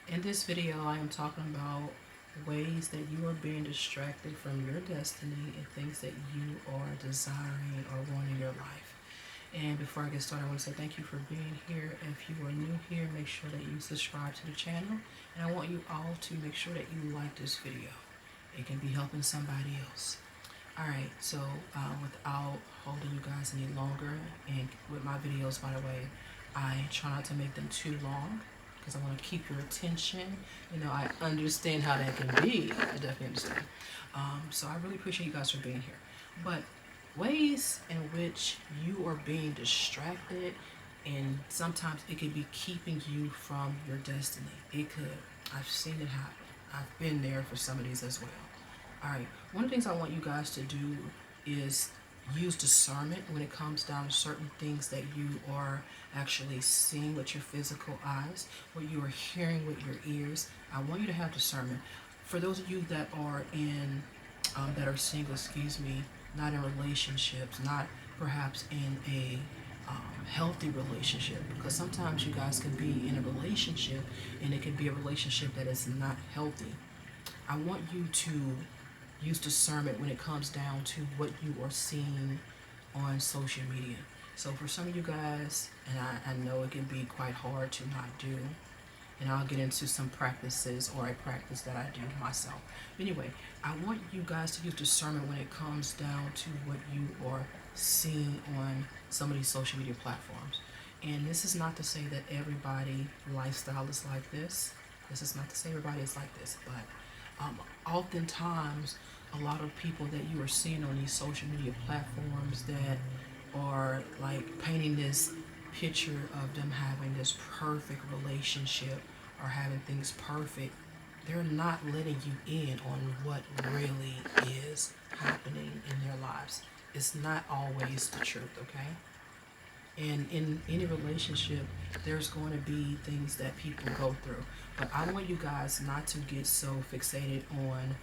In this video, I am talking about ways that you are being distracted from your destiny and things that you are desiring or want in your life. And before I get started, I want to say thank you for being here. If you are new here, make sure that you subscribe to the channel. And I want you all to make sure that you like this video. It can be helping somebody else. Alright, so without holding you guys any longer, and with my videos, by the way, I try not to make them too long because I want to keep your attention. I understand how that can be. I definitely understand. So I really appreciate you guys for being here. But ways in which you are being distracted, and sometimes it could be keeping you from your destiny. It could. I've seen it happen. I've been there for some of these as well. All right, one of the things I want you guys to do is use discernment when it comes down to certain things that you are actually seeing with your physical eyes, what you are hearing with your ears. I want you to have discernment. For those of you that are that are single, not in relationships, not perhaps in a healthy relationship, because sometimes you guys can be in a relationship and it can be a relationship that is not healthy. I want you to use discernment when it comes down to what you are seeing on social media. So for some of you guys, and I know it can be quite hard to not do, and I'll get into some practices or a practice that I do myself. Anyway, I want you guys to use discernment when it comes down to what you are seeing on some of these social media platforms. And this is not to say that everybody lifestyle is like this. This is not to say everybody is like this, but oftentimes a lot of people that you are seeing on these social media platforms that are like painting this picture of them having this perfect relationship or having things perfect, they're not letting you in on what really is happening in their lives. It's not always the truth, okay? And in any relationship, there's going to be things that people go through. But I want you guys not to get so fixated on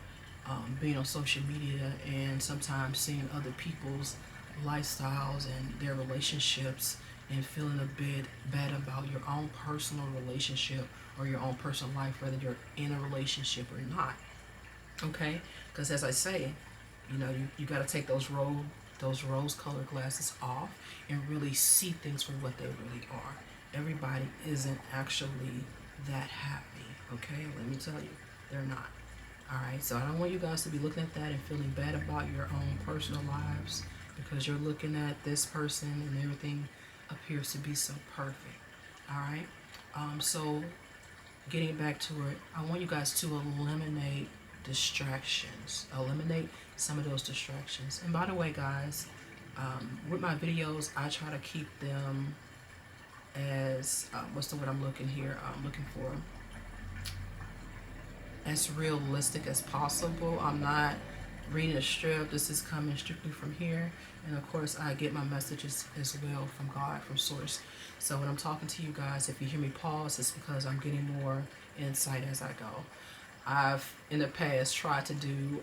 being on social media and sometimes seeing other people's lifestyles and their relationships and feeling a bit bad about your own personal relationship or your own personal life, whether you're in a relationship or not. Okay? Because as I say, you got to take those rose-colored glasses off and really see things for what they really are. Everybody isn't actually that happy. Okay? Let me tell you, they're not. All right, so I don't want you guys to be looking at that and feeling bad about your own personal lives because you're looking at this person and everything appears to be so perfect. All right, so getting back to it, I want you guys to eliminate distractions. Eliminate some of those distractions. And by the way, guys, with my videos, I try to keep them as what's the word I'm looking here? I'm looking for as realistic as possible. I'm not reading a script. This is coming strictly from here. And of course, I get my messages as well from God, from Source. So when I'm talking to you guys, if you hear me pause, it's because I'm getting more insight as I go. I've in the past tried to do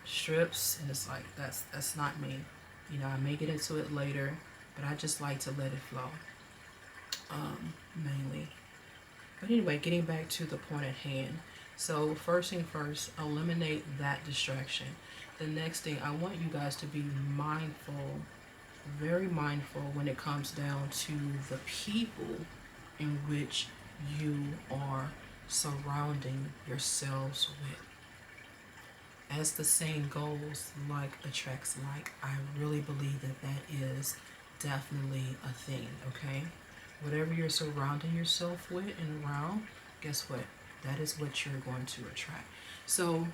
strips, and it's like that's not me. I may get into it later, but I just like to let it flow, mainly. But anyway, getting back to the point at hand. So first thing first, eliminate that distraction. The next thing, I want you guys to be mindful, very mindful when it comes down to the people in which you are surrounding yourselves with. As the saying goes, like attracts like. I really believe that that is definitely a thing, okay? Whatever you're surrounding yourself with and around, guess what? That is what you're going to attract. So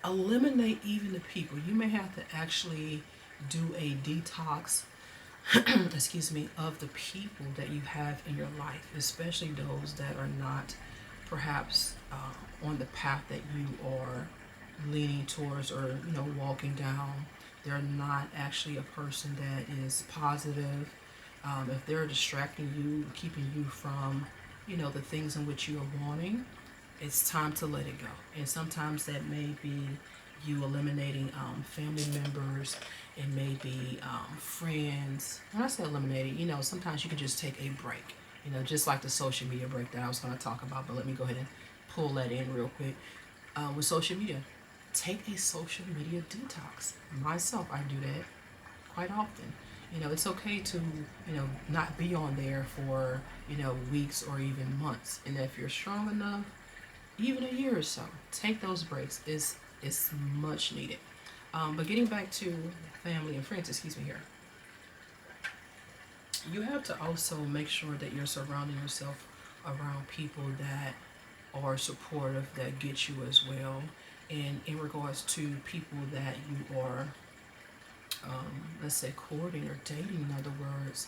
eliminate even the people. You may have to actually do a detox, excuse me, of the people that you have in your life, especially those that are not perhaps on the path that you are leaning towards or walking down. They're not actually a person that is positive. If they're distracting you, keeping you from the things in which you are wanting, it's time to let it go. And sometimes that may be you eliminating family members. It may be friends. When I say eliminating, sometimes you can just take a break. You know, just like the social media break that I was going to talk about, but let me go ahead and pull that in real quick. With social media, take a social media detox. Myself, I do that quite often. You know, it's okay to, you know, not be on there for, you know, weeks or even months. And if you're strong enough, even a year or so, take those breaks. It's much needed. But getting back to family and friends, excuse me here, you have to also make sure that you're surrounding yourself around people that are supportive, that get you as well. And in regards to people that you are, let's say, courting or dating, in other words,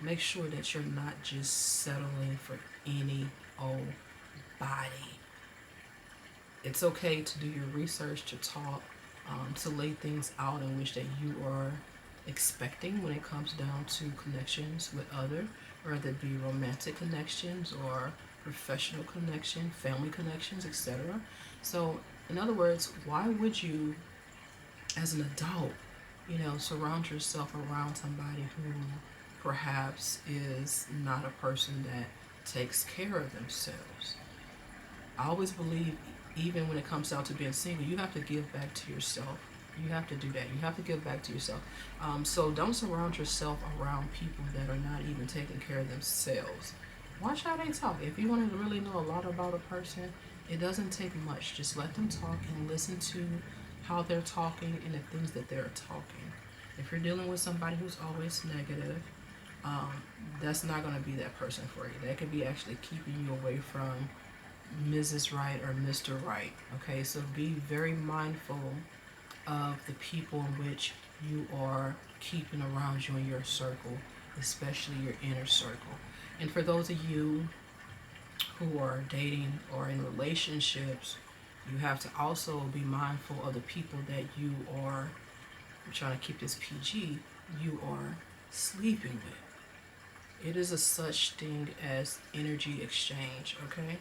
make sure that you're not just settling for any old body. It's okay to do your research, to talk, to lay things out in which that you are expecting when it comes down to connections with other, whether it be romantic connections or professional connection, family connections, etc. So, in other words, why would you, as an adult, you know, surround yourself around somebody who perhaps is not a person that takes care of themselves? I always believe, even when it comes down to being single, you have to give back to yourself. You have to do that. You have to give back to yourself. So don't surround yourself around people that are not even taking care of themselves. Watch how they talk. If you want to really know a lot about a person, it doesn't take much. Just let them talk and listen to how they're talking and the things that they're talking. If you're dealing with somebody who's always negative, um, that's not going to be that person for you. That could be actually keeping you away from Mrs. Right or Mr. Right. Okay, so be very mindful of the people in which you are keeping around you in your circle, especially your inner circle. And for those of you who are dating or in relationships, you have to also be mindful of the people that you are, I'm trying to keep this PG, you are sleeping with. It is a such thing as energy exchange, okay?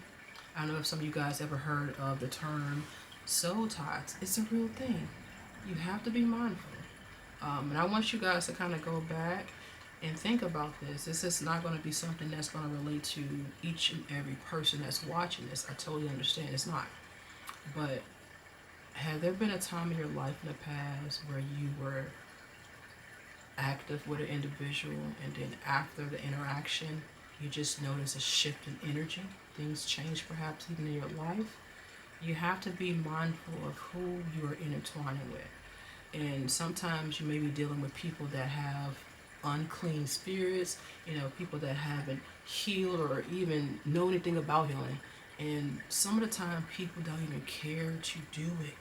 I don't know if some of you guys ever heard of the term soul ties. It's a real thing. You have to be mindful. And I want you guys to kind of go back and think about this. This is not going to be something that's going to relate to each and every person that's watching this. I totally understand it's not. But have there been a time in your life in the past where you were active with an individual and then after the interaction you just notice a shift in energy? Things change perhaps even in your life. You have to be mindful of who you are intertwining with. And sometimes you may be dealing with people that have unclean spirits, you know, people that haven't healed or even know anything about healing. And some of the time people don't even care to do it.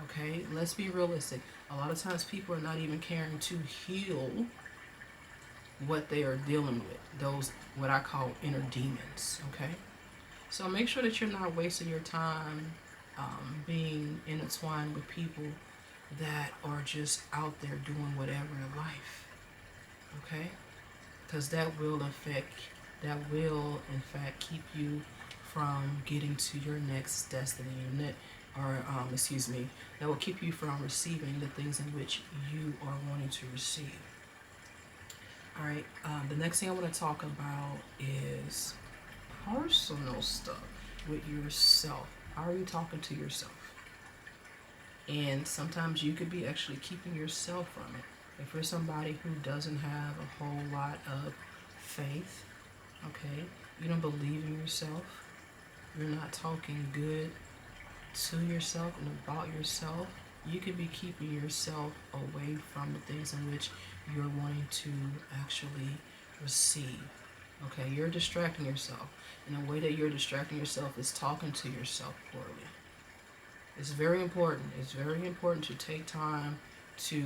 Okay, let's be realistic. A lot of times people are not even caring to heal what they are dealing with, those what I call inner demons. Okay, so make sure that you're not wasting your time being intertwined with people that are just out there doing whatever in life. Okay, because that will in fact keep you from getting to your next destiny, or excuse me, that will keep you from receiving the things in which you are wanting to receive. All right, the next thing I want to talk about is personal stuff with yourself. How are you talking to yourself? And sometimes you could be actually keeping yourself from it. If you're somebody who doesn't have a whole lot of faith, okay, you don't believe in yourself, you're not talking good to yourself and about yourself, you could be keeping yourself away from the things in which you're wanting to actually receive. Okay, you're distracting yourself. And the way that you're distracting yourself is talking to yourself poorly. It's very important. It's very important to take time to,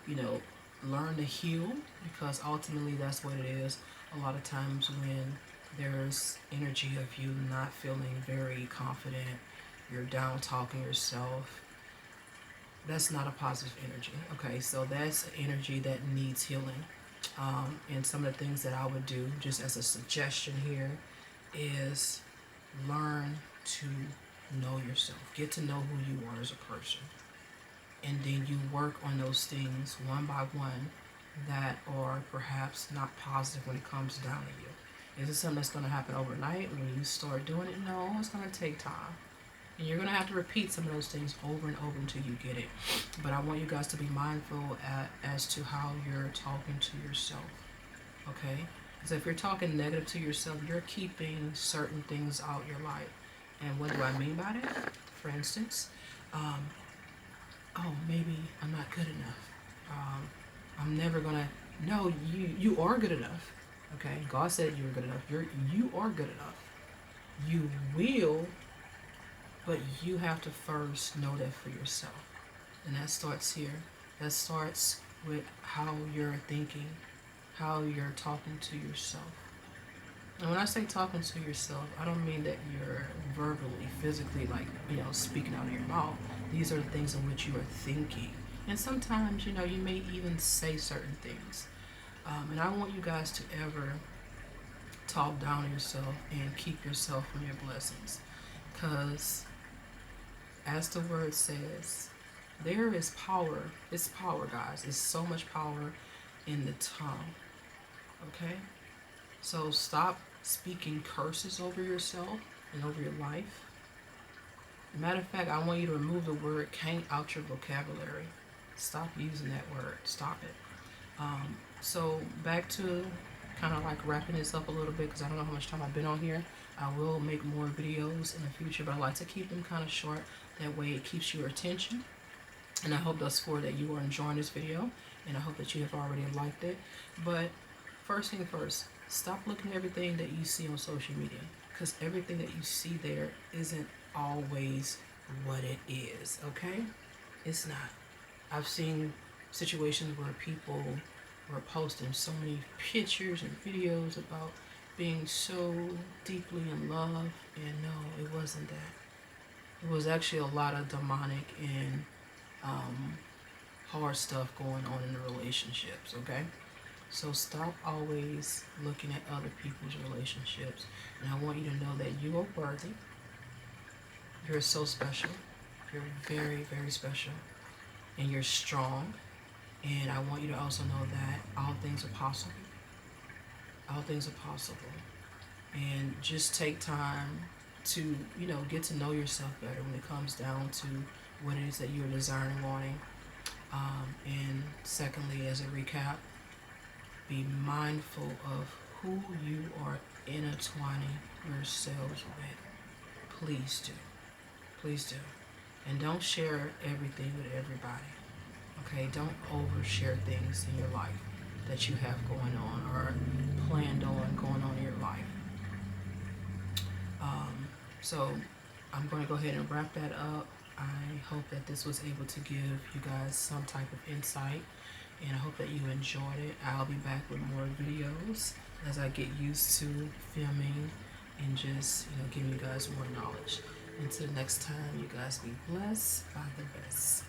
you know, learn to heal, because ultimately that's what it is. A lot of times when there's energy of you not feeling very confident, you're down talking yourself, that's not a positive energy. Okay, so that's energy that needs healing. And some of the things that I would do, just as a suggestion here, is learn to know yourself. Get to know who you are as a person. And then you work on those things one by one that are perhaps not positive when it comes down to you. Is it something that's going to happen overnight when you start doing it? No, it's going to take time. And you're going to have to repeat some of those things over and over until you get it. But I want you guys to be mindful as to how you're talking to yourself. Okay? Because if you're talking negative to yourself, you're keeping certain things out your life. And what do I mean by that? For instance, oh, maybe I'm not good enough. I'm never going to. No, you are good enough. Okay? God said you were good enough. You are good enough. You will, but you have to first know that for yourself. And that starts here. That starts with how you're thinking, how you're talking to yourself. And when I say talking to yourself, I don't mean that you're verbally, physically, like, speaking out of your mouth. These are the things in which you are thinking. And sometimes, you may even say certain things. And I want you guys to ever talk down on yourself and keep yourself from your blessings. Because, as the word says, there is power. It's power, guys. It's so much power in the tongue. Okay? So stop speaking curses over yourself and over your life. Matter of fact, I want you to remove the word can't out your vocabulary. Stop using that word. Stop it. So back to kind of like wrapping this up a little bit, because I don't know how much time I've been on here. I will make more videos in the future, but I like to keep them kind of short. That way it keeps your attention. And I hope thus far that you are enjoying this video, and I hope that you have already liked it. But first thing first, stop looking at everything that you see on social media, because everything that you see there isn't always what it is, okay? It's not. I've seen situations where people were posting so many pictures and videos about being so deeply in love, and no, it wasn't that. It was actually a lot of demonic and hard stuff going on in the relationships, okay? So stop always looking at other people's relationships. And I want you to know that you are worthy. You're so special. You're very, very special. And you're strong. And I want you to also know that all things are possible. All things are possible. And just take time to, get to know yourself better when it comes down to what it is that you're desiring and wanting. And secondly, as a recap, be mindful of who you are intertwining yourselves with. Please do. Please do. And don't share everything with everybody. Okay? Don't overshare things in your life that you have going on or planned on going on in your life. So I'm going to go ahead and wrap that up. I hope that this was able to give you guys some type of insight, and I hope that you enjoyed it. I'll be back with more videos as I get used to filming and just, giving you guys more knowledge. Until next time, you guys be blessed by the best.